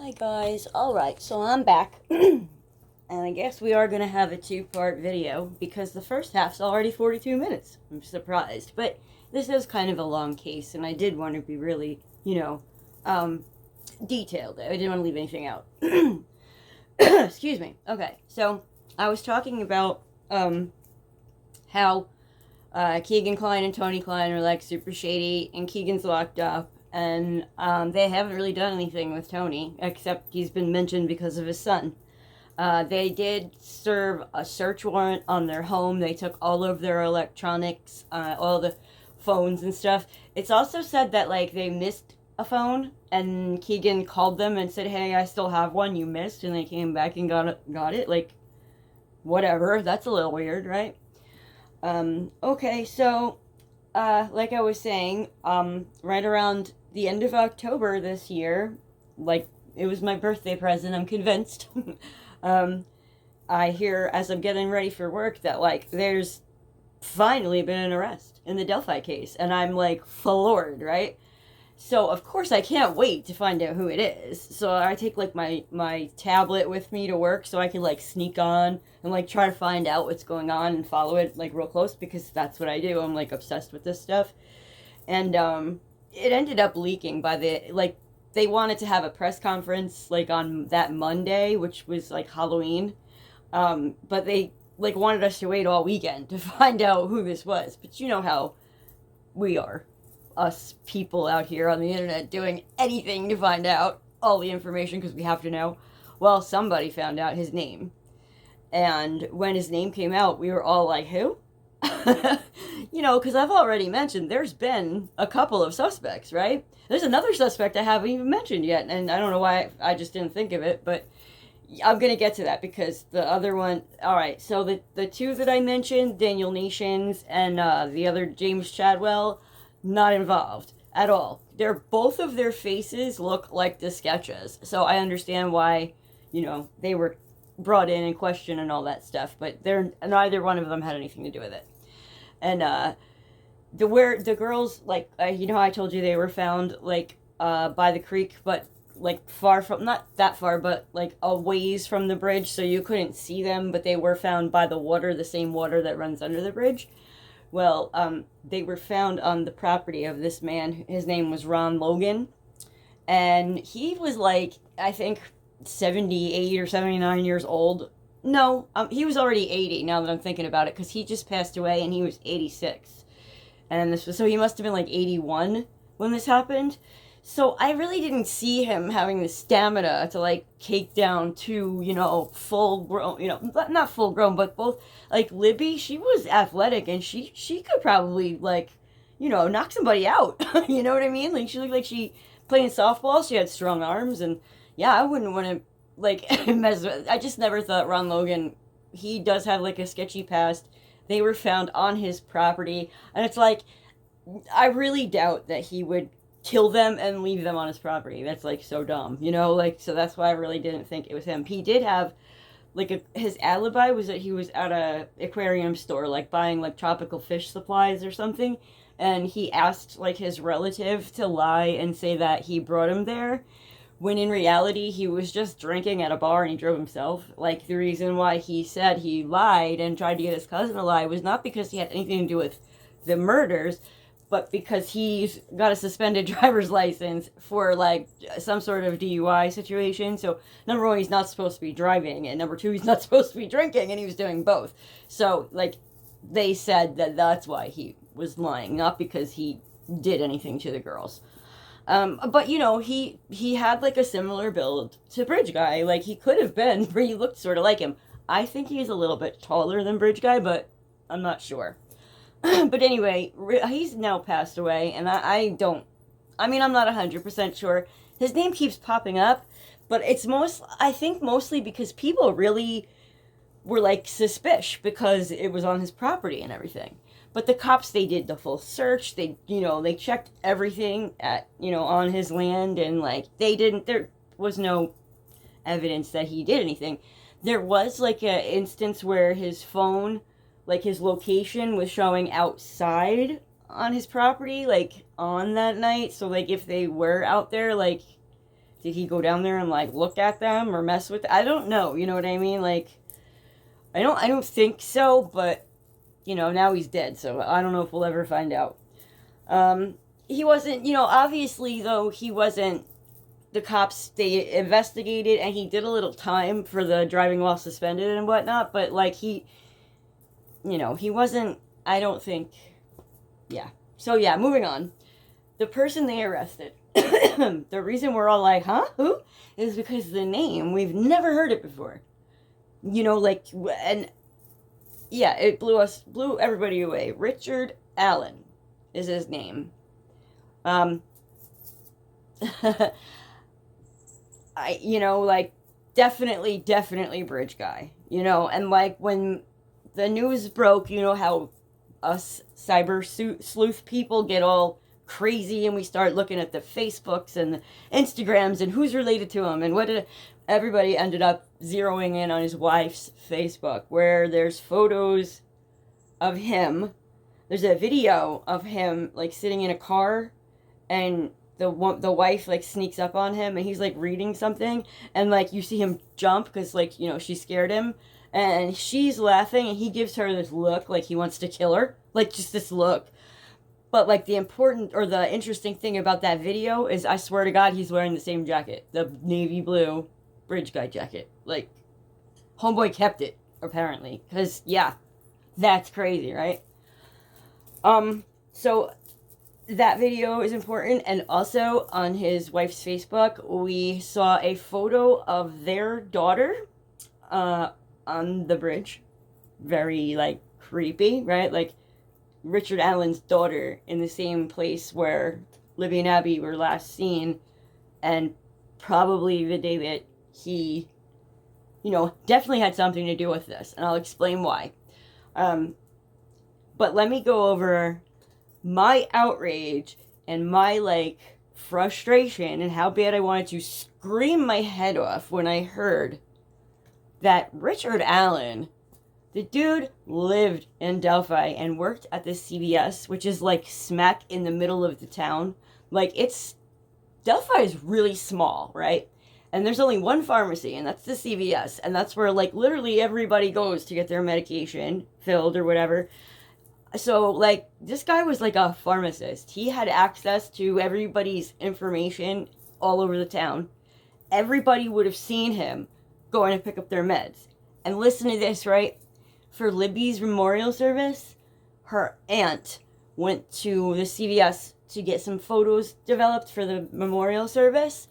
Hi guys, alright, so I'm back, and I guess we are going to have a two-part video, because the first half's already 42 minutes. I'm surprised, but this is kind of a long case, and I did want to be really, um, detailed. I didn't want to leave anything out. Excuse me. Okay, so I was talking about, how Keegan Klein and Tony Klein are like super shady, and Keegan's locked up, and they haven't really done anything with Tony except he's been mentioned because of his son. They did serve a search warrant on their home. They took all of their electronics, all the phones and stuff. It's also said that like they missed a phone, and Keegan called them and said, "Hey, I still have one you missed," and they came back and got it. Like, whatever. That's a little weird, right? Okay, so, like I was saying, right around the end of October this year, like, it was my birthday present, I'm convinced. um, I hear, as I'm getting ready for work, that, like, there's finally been an arrest in the Delphi case, and I'm, like, floored, right? So of course I can't wait to find out who it is. So I take like my tablet with me to work so I can like sneak on and like try to find out what's going on and follow it like real close because that's what I do. I'm like obsessed with this stuff. And it ended up leaking by the like they wanted to have a press conference like on that Monday, which was like Halloween. But they like wanted us to wait all weekend to find out who this was. But you know how we are, us people out here on the internet doing anything to find out all the information because we have to know. Well, somebody found out his name. And when his name came out, we were all like, who? Because I've already mentioned there's been a couple of suspects, right? There's another suspect I haven't even mentioned yet, and I don't know why I just didn't think of it, but I'm going to get to that because the other one. All right, so the two that I mentioned, Daniel Nations and the other James Chadwell, not involved at all. They're both of their faces look like the sketches, so I understand why, they were brought in and questioned and all that stuff. But they're neither one of them had anything to do with it. And the girls like I told you they were found like by the creek, but like far from not that far, but like a ways from the bridge, so you couldn't see them. But they were found by the water, the same water that runs under the bridge. Well, they were found on the property of this man. His name was Ron Logan. And he was like, I think, 78 or 79 years old. No, he was already 80 now that I'm thinking about it, because he just passed away and he was 86. And this was, so he must have been like 81 when this happened. So I really didn't see him having the stamina to like take down two, full grown, not full grown, but both. Like Libby, she was athletic and she could probably like, knock somebody out. You know what I mean? Like she looked like she playing softball. She had strong arms, and yeah, I wouldn't want to like mess with. I just never thought Ron Logan. He does have like a sketchy past. They were found on his property, and it's like I really doubt that he would kill them and leave them on his property. That's like so dumb, like so that's why I really didn't think it was him. He did have like his alibi was that he was at a aquarium store like buying like tropical fish supplies or something, and he asked like his relative to lie and say that he brought him there when in reality he was just drinking at a bar and he drove himself. Like the reason why he said he lied and tried to get his cousin to lie was not because he had anything to do with the murders, but because he's got a suspended driver's license for like some sort of DUI situation. So number one, he's not supposed to be driving, and number two, he's not supposed to be drinking, and he was doing both. So like they said that that's why he was lying, not because he did anything to the girls. But he had like a similar build to Bridge Guy. Like he could have been, where he looked sort of like him. I think he's a little bit taller than Bridge Guy, but I'm not sure. But anyway, he's now passed away, and I don't. I mean, I'm not 100% sure. His name keeps popping up, but it's I think mostly because people really were like suspicious because it was on his property and everything. But the cops, they did the full search. They checked everything on his land, and like there was no evidence that he did anything. There was like an instance where his phone, like his location was showing outside on his property, like on that night. So like if they were out there, like did he go down there and, like, look at them or mess with them? I don't know, you know what I mean? Like, I don't think so, but, you know, now he's dead, so I don't know if we'll ever find out. He wasn't, you know, obviously, though, he wasn't, the cops, they investigated, and he did a little time for the driving while suspended and whatnot, but, like, he, you know, he wasn't, I don't think, yeah. So, yeah, moving on. The person they arrested, the reason we're all like, huh, who? Is because the name, we've never heard it before. You know, like, and, yeah, it blew everybody away. Richard Allen is his name. You know, like, definitely bridge guy, you know, and, like, when the news broke, you know how us cyber sleuth people get all crazy and we start looking at the Facebooks and the Instagrams and who's related to him, and everybody ended up zeroing in on his wife's Facebook, where there's photos of him, there's a video of him, like, sitting in a car, and the wife, like, sneaks up on him, and he's, like, reading something, and, like, you see him jump, because, like, you know, she scared him, and she's laughing, and he gives her this look, like he wants to kill her, like, just this look. But, like, the interesting thing about that video is, I swear to God, he's wearing the same jacket, the navy blue bridge guy jacket. Like, homeboy kept it, apparently, because, yeah, that's crazy, right? So that video is important, and also on his wife's Facebook, we saw a photo of their daughter on the bridge. Very, like, creepy, right? Like, Richard Allen's daughter in the same place where Libby and Abby were last seen, and probably the day that he, you know, definitely had something to do with this, and I'll explain why. But let me go over my outrage and my, like, frustration and how bad I wanted to scream my head off when I heard that Richard Allen, the dude, lived in Delphi and worked at the CVS, which is, like, smack in the middle of the town. Like, Delphi is really small, right? And there's only one pharmacy, and that's the CVS, and that's where, like, literally everybody goes to get their medication filled or whatever. So, like, this guy was like a pharmacist. He had access to everybody's information all over the town. Everybody would have seen him going to pick up their meds. And listen to this, right? For Libby's memorial service, her aunt went to the CVS to get some photos developed for the memorial service.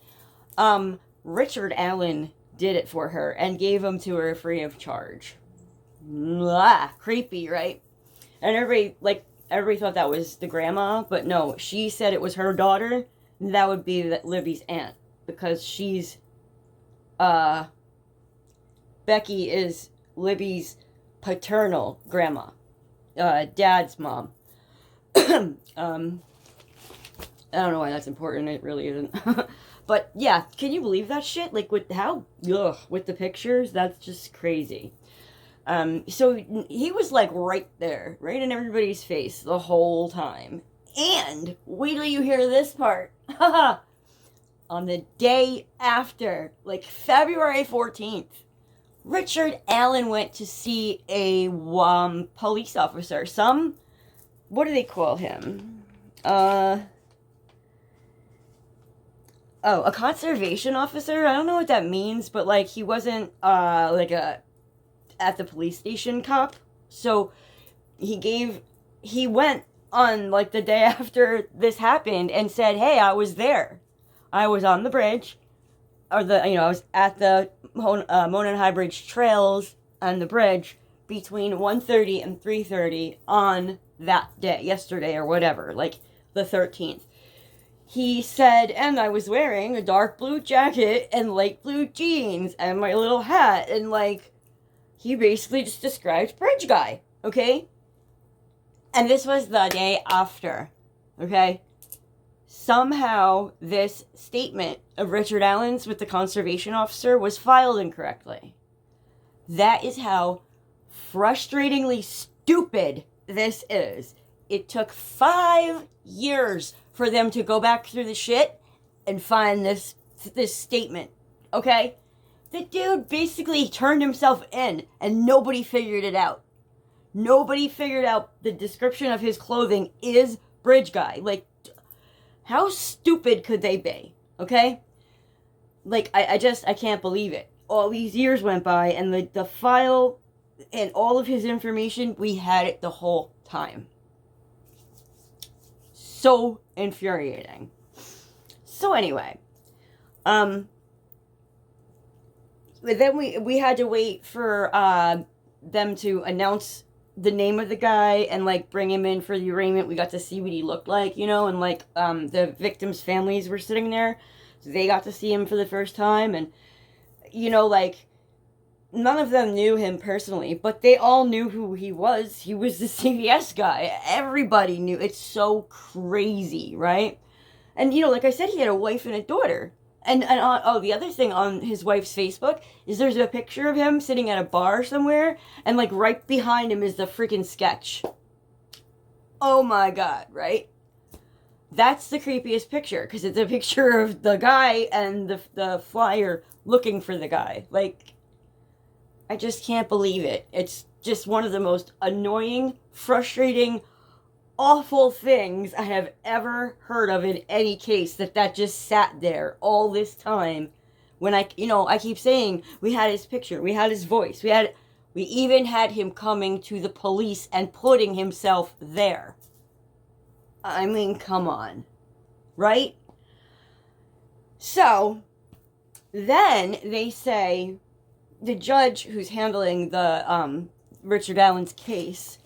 Richard Allen did it for her and gave them to her free of charge. Blah, creepy, right? And everybody thought that was the grandma, but no, she said it was her daughter. That would be Libby's aunt, because Becky is Libby's paternal grandma, dad's mom. I don't know why that's important. It really isn't. But yeah, can you believe that shit? Like, with the pictures, that's just crazy. So he was, like, right there, right in everybody's face the whole time. And wait till you hear this part. On the day after, like, February 14th, Richard Allen went to see a police officer. What do they call him? A conservation officer? I don't know what that means, but, like, he wasn't, at the police station cop. So he went on, like, the day after this happened and said, hey, I was there. I was on the bridge, I was at the Mona and High Bridge trails on the bridge between 1:30 and 3:30 on that day, yesterday or whatever, like the 13th. He said, and I was wearing a dark blue jacket and light blue jeans and my little hat, and, like, he basically just described bridge guy, okay? And this was the day after, okay? Somehow this statement of Richard Allen's with the conservation officer was filed incorrectly. That is how frustratingly stupid this is. It took 5 years for them to go back through the shit and find this this statement, okay? The dude basically turned himself in, and nobody figured it out. Nobody figured out the description of his clothing is bridge guy. Like, how stupid could they be, okay? Like, I can't believe it. All these years went by, and the file and all of his information, we had it the whole time. So infuriating. So anyway, but then we had to wait for them to announce the name of the guy and like bring him in for the arraignment. We got to see what he looked like, you know, and like the victims' families were sitting there, so they got to see him for the first time. And you know, like, none of them knew him personally, but they all knew who he was. He was the CVS guy. Everybody knew. It's so crazy, right? And you know, like I said, he had a wife and a daughter. And the other thing on his wife's Facebook is there's a picture of him sitting at a bar somewhere, and like right behind him is the freaking sketch. Oh my god, right? That's the creepiest picture, because it's a picture of the guy and the flyer looking for the guy. Like, I just can't believe it. It's just one of the most annoying, frustrating, awful things I have ever heard of in any case, that just sat there all this time. When I keep saying, we had his picture, we had his voice, we even had him coming to the police and putting himself there. I mean, come on. Right? So, then they say, the judge who's handling the Richard Allen's case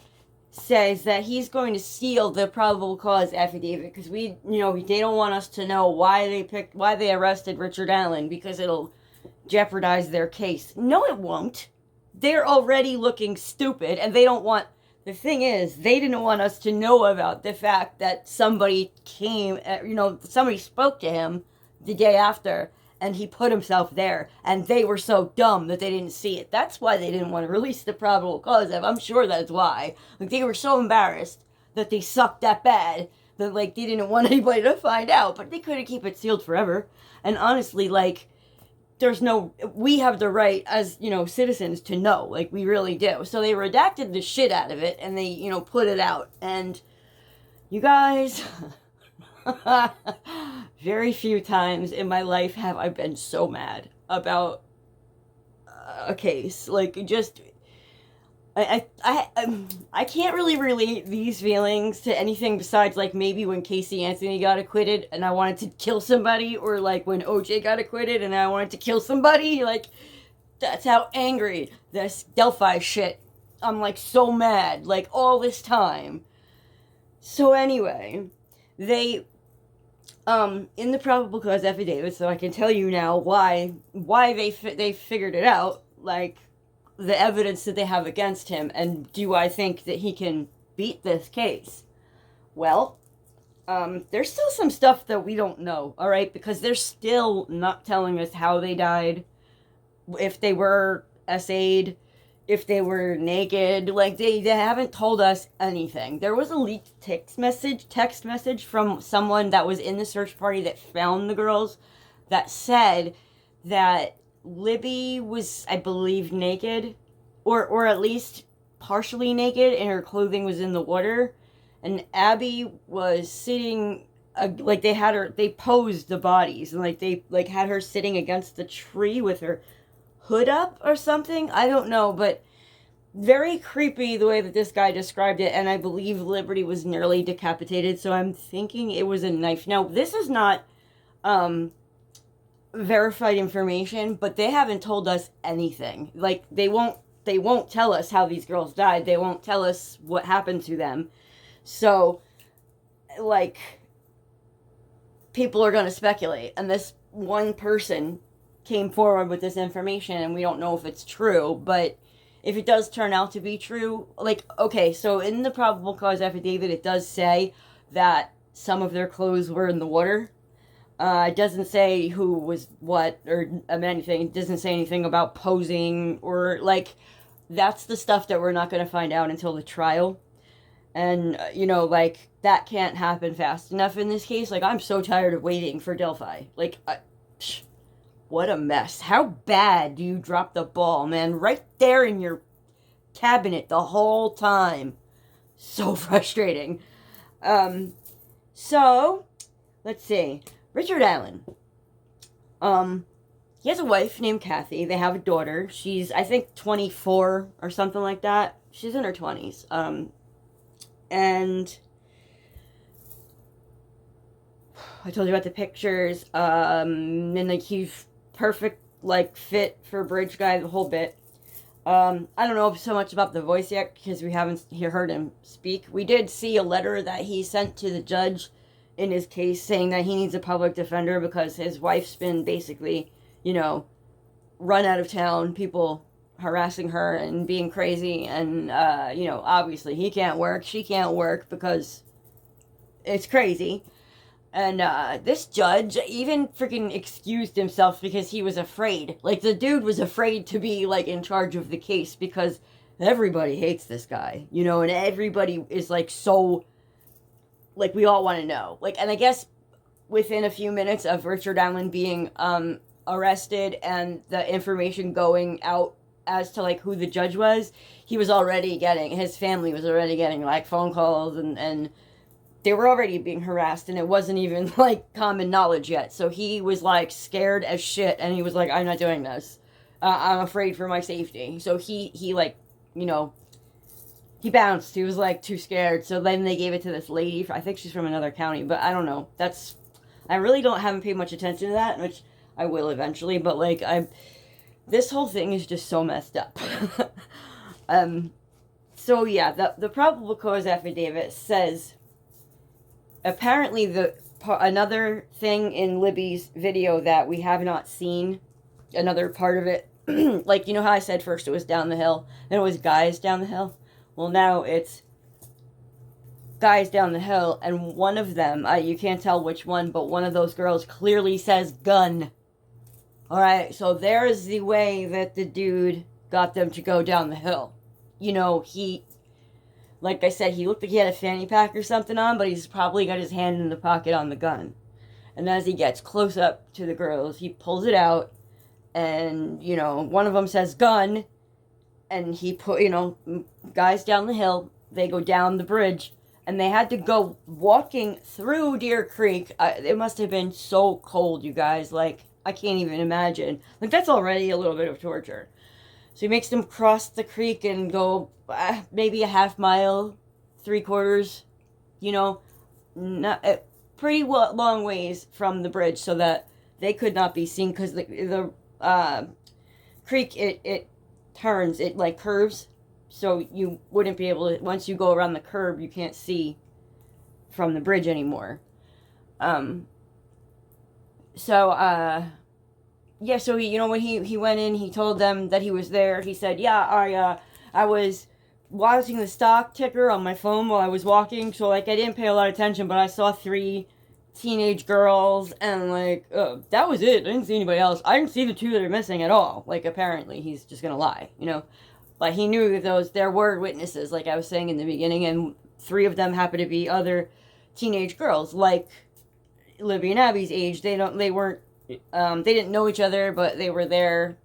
says that he's going to seal the probable cause affidavit because they don't want us to know why they arrested Richard Allen, because it'll jeopardize their case. No, it won't. They're already looking stupid, and they don't want. The thing is, they didn't want us to know about the fact that somebody somebody spoke to him the day after, and he put himself there, and they were so dumb that they didn't see it. That's why they didn't want to release the probable cause. I'm sure that's why. Like, they were so embarrassed that they sucked that bad that, like, they didn't want anybody to find out, but they couldn't keep it sealed forever. And honestly, like, we have the right as, citizens to know, like, we really do. So they redacted the shit out of it, and they, put it out. And you guys, very few times in my life have I been so mad about a case. Like, just, I can't really relate these feelings to anything besides, like, maybe when Casey Anthony got acquitted and I wanted to kill somebody, or like when OJ got acquitted and I wanted to kill somebody. Like, that's how angry this Delphi shit. I'm like so mad, like, all this time. So anyway, they in the probable cause affidavit, so I can tell you now why they figured it out, like, the evidence that they have against him, and do I think that he can beat this case? Well, there's still some stuff that we don't know, alright? Because they're still not telling us how they died, if they were SA'd, if they were naked. Like, they haven't told us anything. There was a leaked text message from someone that was in the search party that found the girls, that said that Libby was, I believe, naked, or at least partially naked, and her clothing was in the water, and Abby was sitting, like, they posed the bodies, and like they had her sitting against the tree with her hood up or something. I don't know, but very creepy the way that this guy described it, and I believe Liberty was nearly decapitated, so I'm thinking it was a knife. Now, this is not verified information, but they haven't told us anything. Like, they won't tell us how these girls died. They won't tell us what happened to them. So, like, people are going to speculate, and this one person came forward with this information, and we don't know if it's true, but if it does turn out to be true, like, okay, so in the probable cause affidavit, it does say that some of their clothes were in the water. It doesn't say who was what, or anything. It doesn't say anything about posing, or, like, that's the stuff that we're not going to find out until the trial. And, that can't happen fast enough in this case. Like, I'm so tired of waiting for Delphi. Like, What a mess. How bad do you drop the ball, man? Right there in your cabinet the whole time. So frustrating. So, let's see. Richard Allen. He has a wife named Kathy. They have a daughter. She's, I think, 24 or something like that. She's in her 20s. And I told you about the pictures. And like he's perfect, like fit for Bridge Guy, the whole bit. I don't know so much about the voice yet because we haven't heard him speak. We did see a letter that he sent to the judge in his case saying that he needs a public defender because his wife's been basically, run out of town, people harassing her and being crazy, and, obviously he can't work, she can't work because it's crazy. And, this judge even freaking excused himself because he was afraid. Like, the dude was afraid to be, like, in charge of the case because everybody hates this guy, and everybody is, like, so, like, we all want to know. Like, and I guess within a few minutes of Richard Allen being, arrested and the information going out as to, like, who the judge was, his family was already getting, like, phone calls and they were already being harassed, and it wasn't even, like, common knowledge yet. So he was, like, scared as shit, and he was like, I'm not doing this. I'm afraid for my safety. So he like, he bounced. He was, like, too scared. So then they gave it to this lady. I think she's from another county, but I don't know. I really haven't paid much attention to that, which I will eventually, but, like, this whole thing is just so messed up. So, yeah, the probable cause affidavit says... Apparently, another thing in Libby's video that we have not seen, another part of it, like, how I said first it was down the hill, then it was guys down the hill? Well, now it's guys down the hill, and one of them, you can't tell which one, but one of those girls clearly says gun. Alright, so there's the way that the dude got them to go down the hill. Like I said, he looked like he had a fanny pack or something on, but he's probably got his hand in the pocket on the gun. And as he gets close up to the girls, he pulls it out, and, one of them says gun, and he put, guys down the hill, they go down the bridge, and they had to go walking through Deer Creek. It must have been so cold, you guys, like, I can't even imagine. Like, that's already a little bit of torture. So he makes them cross the creek and go maybe a half mile, 3/4, pretty long ways from the bridge so that they could not be seen because the creek, it turns, it like curves, so you wouldn't be able to, once you go around the curve, you can't see from the bridge anymore. Yeah, so he, when he went in, he told them that he was there. He said, yeah, I was watching the stock ticker on my phone while I was walking, so, like, I didn't pay a lot of attention, but I saw 3 teenage girls, and, like, that was it. I didn't see anybody else. I didn't see the 2 that are missing at all. Like, apparently, he's just gonna lie, Like, he knew that there were witnesses, like I was saying in the beginning, and 3 of them happened to be other teenage girls, like Libby and Abby's age. They didn't know each other, but they were there,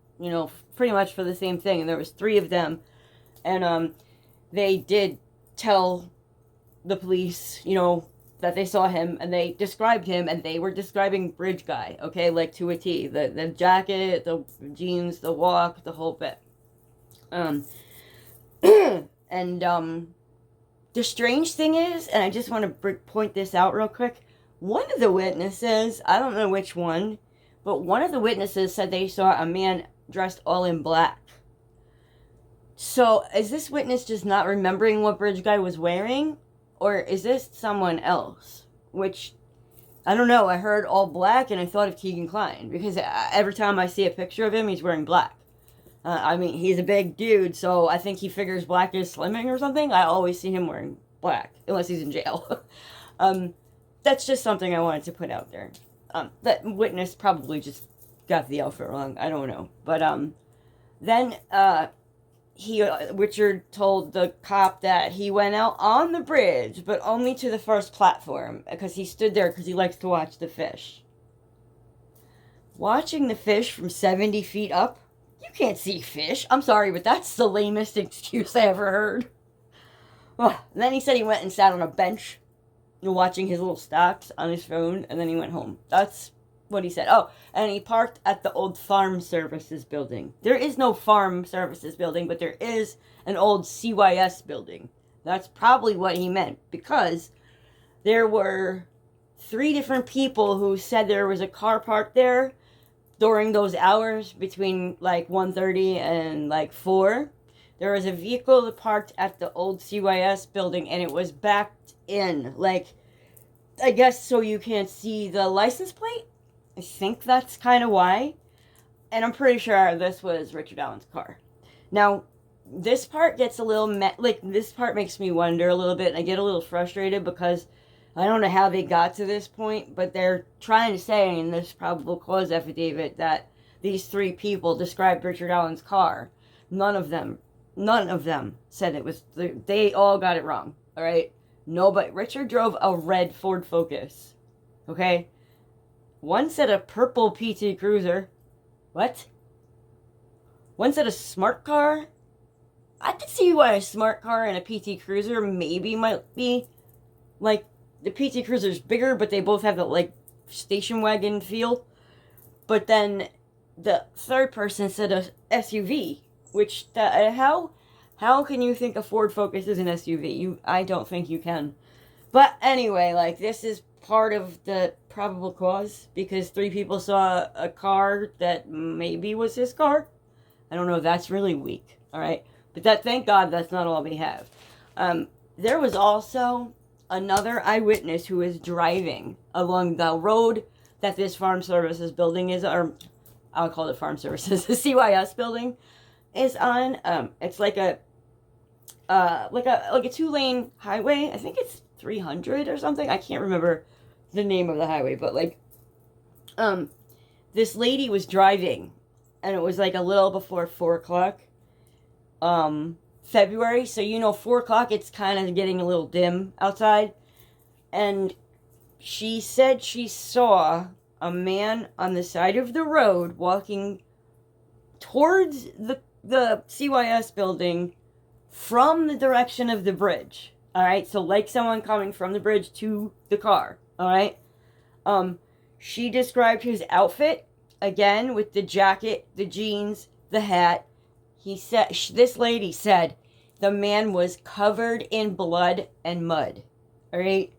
pretty much for the same thing. And there was 3 of them. And, they did tell the police, that they saw him, and they described him, and they were describing Bridge Guy, okay? Like, to a T. The jacket, the jeans, the walk, the whole bit. And, the strange thing is, and I just want to point this out real quick, one of the witnesses, I don't know which one, but one of the witnesses said they saw a man dressed all in black. So, is this witness just not remembering what Bridge Guy was wearing? Or is this someone else? Which, I don't know, I heard all black and I thought of Keegan Kline. Because every time I see a picture of him, he's wearing black. He's a big dude, so I think he figures black is slimming or something. I always see him wearing black, unless he's in jail. That's just something I wanted to put out there. That witness probably just got the outfit wrong. I don't know. But, then, Richard told the cop that he went out on the bridge, but only to the first platform, because he stood there because he likes to watch the fish. Watching the fish from 70 feet up, you can't see fish. I'm sorry, but that's the lamest excuse I ever heard. Oh, and then he said he went and sat on a bench watching his little stocks on his phone, and then he went home. That's what he said. Oh, and he parked at the old farm services building. There is no farm services building, but there is an old CYS building. That's probably what he meant, because there were 3 different people who said there was a car parked there during those hours between like 1:30 and like 4. There was a vehicle parked at the old CYS building, and it was backed in, like, I guess so you can't see the license plate. I think that's kind of why. And I'm pretty sure this was Richard Allen's car. Now, this part gets a little, this part makes me wonder a little bit. I get a little frustrated because I don't know how they got to this point, but they're trying to say in this probable cause affidavit that these 3 people described Richard Allen's car. None of them said it was, they all got it wrong, all right? Nobody, Richard drove a red Ford Focus, okay? One said a purple PT Cruiser. What? One said a smart car. I could see why a smart car and a PT Cruiser maybe might be, like, the PT Cruiser's bigger, but they both have the, like, station wagon feel. But then the third person said a SUV. Which, how can you think a Ford Focus is an SUV? I don't think you can. But anyway, like, this is part of the probable cause, because 3 people saw a car that maybe was his car. I don't know, that's really weak, alright? But thank God that's not all we have. There was also another eyewitness who was driving along the road that this farm services building is, or I'll call it farm services, the CYS building is on. It's like a 2-lane highway. I think it's 300 or something. I can't remember the name of the highway, but like, this lady was driving, and it was like a little before 4 o'clock, February. So 4 o'clock, it's kind of getting a little dim outside, and she said she saw a man on the side of the road walking towards the CYS building from the direction of the bridge. Alright, so like someone coming from the bridge to the car. Alright? She described his outfit, again, with the jacket, the jeans, the hat. This lady said the man was covered in blood and mud. Alright?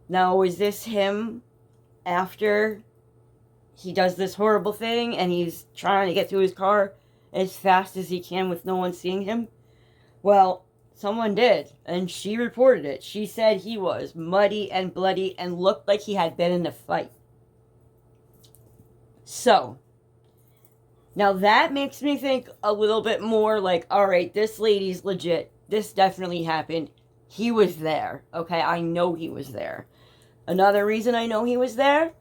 Now, is this him after he does this horrible thing and he's trying to get to his car as fast as he can with no one seeing him? Well, someone did, and she reported it. She said he was muddy and bloody and looked like he had been in a fight. So, now that makes me think a little bit more like, alright, this lady's legit. This definitely happened. He was there, okay? I know he was there. Another reason I know he was there,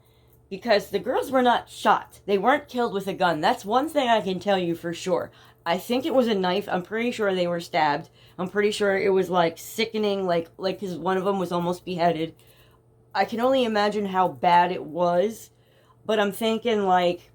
because the girls were not shot. They weren't killed with a gun. That's one thing I can tell you for sure. I think it was a knife. I'm pretty sure they were stabbed. I'm pretty sure it was, like, sickening, like, because one of them was almost beheaded. I can only imagine how bad it was, but I'm thinking, like,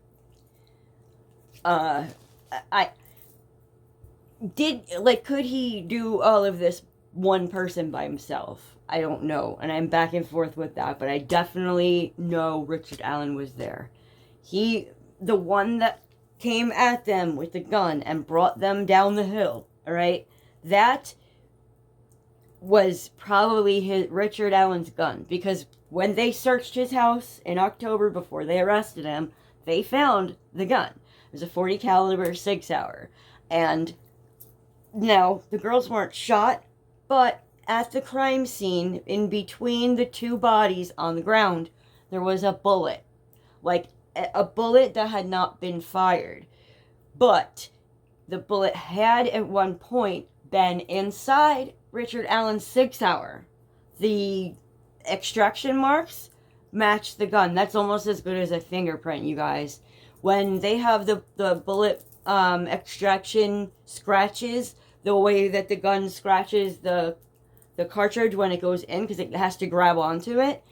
could he do all of this one person by himself? I don't know, and I'm back and forth with that, but I definitely know Richard Allen was there. The one that came at them with the gun and brought them down the hill, alright? That was probably Richard Allen's gun, because when they searched his house in October before they arrested him, they found the gun. It was a .40 caliber 6-hour, and now, the girls weren't shot, but at the crime scene, in between the 2 bodies on the ground, there was a bullet. Like, a bullet that had not been fired. But the bullet had, at one point, been inside Richard Allen's 6-hour. The extraction marks matched the gun. That's almost as good as a fingerprint, you guys. When they have the bullet extraction scratches, the way that the gun scratches the cartridge when it goes in, because it has to grab onto it,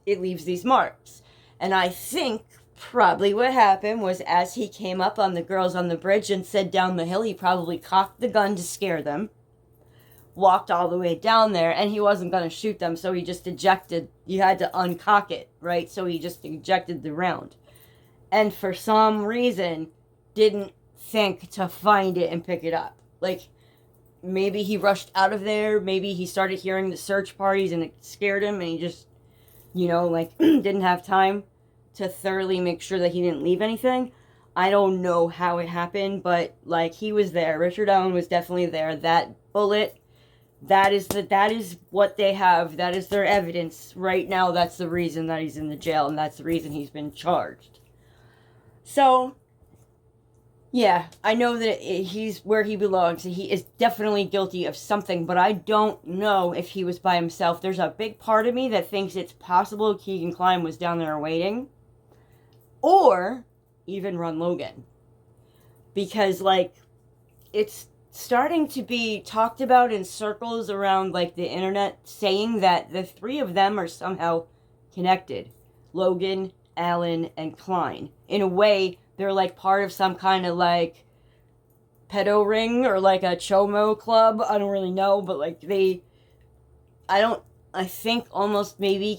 it leaves these marks. And I think probably what happened was as he came up on the girls on the bridge and said down the hill, he probably cocked the gun to scare them, walked all the way down there, and he wasn't going to shoot them, so he just ejected. You had to uncock it, right? So he just ejected the round. And for some reason, didn't think to find it and pick it up. Like, maybe he rushed out of there, maybe he started hearing the search parties and it scared him, and he just, like, didn't have time to thoroughly make sure that he didn't leave anything. I don't know how it happened, but, like, he was there. Richard Allen was definitely there. That bullet, that is what they have. That is their evidence. Right now, that's the reason that he's in the jail, and that's the reason he's been charged. So, yeah, I know that he's where he belongs. He is definitely guilty of something, but I don't know if he was by himself. There's a big part of me that thinks it's possible Keegan Kline was down there waiting. Or even Ron Logan. Because, like, it's starting to be talked about in circles around, like, the internet, saying that the three of them are somehow connected. Logan, Allen, and Kline. In a way, they're, like, part of some kind of, like, pedo ring or, like, a chomo club. I don't really know, but, like, I think almost maybe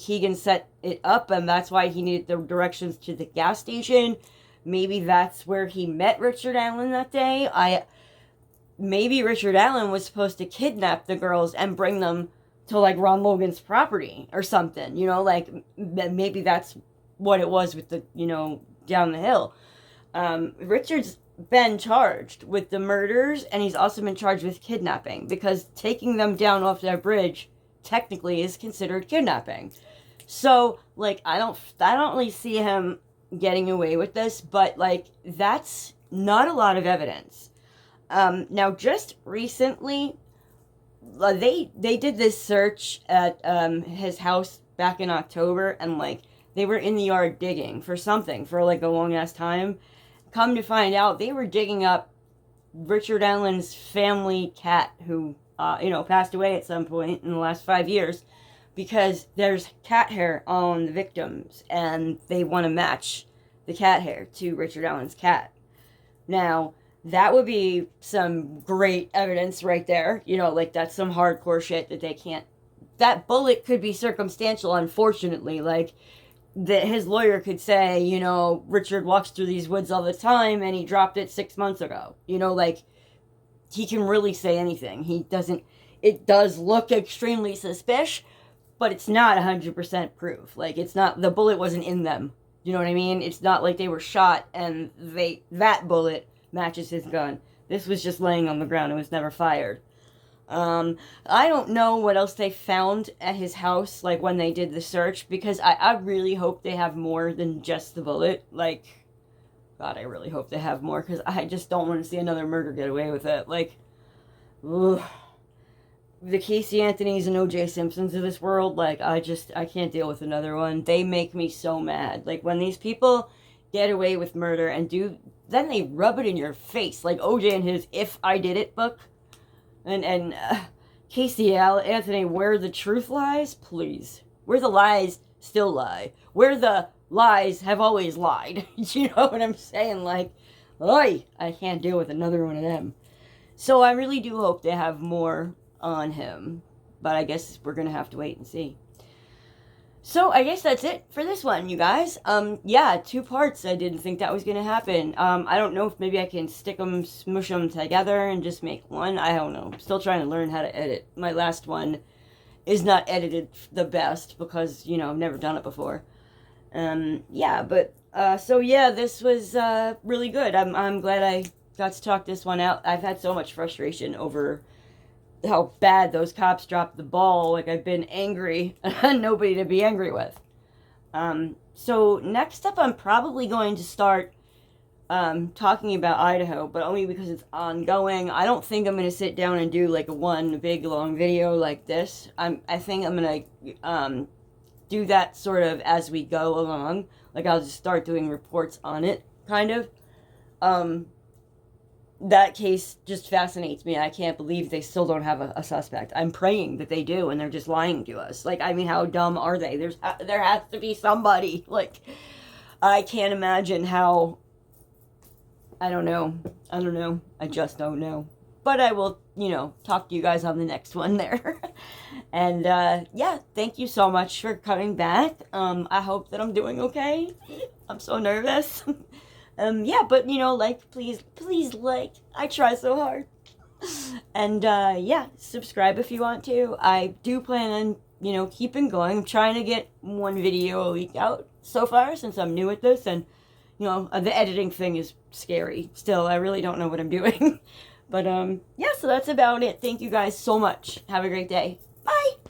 Keegan set it up, and that's why he needed the directions to the gas station. Maybe that's where he met Richard Allen that day. Maybe Richard Allen was supposed to kidnap the girls and bring them to, like, Ron Logan's property or something. Like, maybe that's what it was with the, down the hill. Richard's been charged with the murders, and he's also been charged with kidnapping, because taking them down off that bridge technically is considered kidnapping. So, like, I don't really see him getting away with this, but, like, that's not a lot of evidence. Now, just recently, they did this search at his house back in October, and, like, they were in the yard digging for something for, like, a long-ass time. Come to find out, they were digging up Richard Allen's family cat, who passed away at some point in the last 5 years, because there's cat hair on the victims, and they want to match the cat hair to Richard Allen's cat. Now, that would be some great evidence right there. Like, that's some hardcore shit that they can't... That bullet could be circumstantial, unfortunately. Like, that his lawyer could say, Richard walks through these woods all the time, and he dropped it 6 months ago. Like, he can really say anything. It does look extremely suspicious, but it's not 100% proof. Like, it's not, the bullet wasn't in them. You know what I mean? It's not like they were shot and that bullet matches his gun. This was just laying on the ground. It was never fired. I don't know what else they found at his house, like, when they did the search, because I really hope they have more than just the bullet. Like, God, I really hope they have more, because I just don't want to see another murder get away with it. Like, ugh. The Casey Anthonys and O.J. Simpsons of this world, like, I can't deal with another one. They make me so mad. Like, when these people get away with murder and then they rub it in your face, like O.J. in his If I Did It book, and Casey Anthony, Where the Truth Lies, please. Where the lies still lie. Where the lies have always lied. You know what I'm saying? Like, oi, I can't deal with another one of them. So I really do hope they have more on him, but I guess we're gonna have to wait and see. So I guess that's it for this one, you guys. 2 parts. I didn't think that was gonna happen. I don't know if maybe I can smush them together and just make one. I don't know. I'm still trying to learn how to edit. My last one is not edited the best because, I've never done it before. This was really good. I'm glad I got to talk this one out. I've had so much frustration over how bad those cops dropped the ball. Like, I've been angry and nobody to be angry with. So next up, I'm probably going to start talking about Idaho, but only because it's ongoing. I don't think I'm going to sit down and do like one big long video like this. I think I'm going to do that sort of as we go along. Like, I'll just start doing reports on it, kind of. that case just fascinates me. I can't believe they still don't have a suspect. I'm praying that they do, and they're just lying to us. Like, I mean, how dumb are they? There has to be somebody. Like, I can't imagine how. I don't know. I just don't know. But I will, talk to you guys on the next one there. And, yeah, thank you so much for coming back. I hope that I'm doing okay. I'm so nervous. Yeah, but, please like. I try so hard. And, yeah, subscribe if you want to. I do plan on, keeping going. I'm trying to get one video a week out so far since I'm new at this. And, the editing thing is scary. Still, I really don't know what I'm doing. But, yeah, so that's about it. Thank you guys so much. Have a great day. Bye!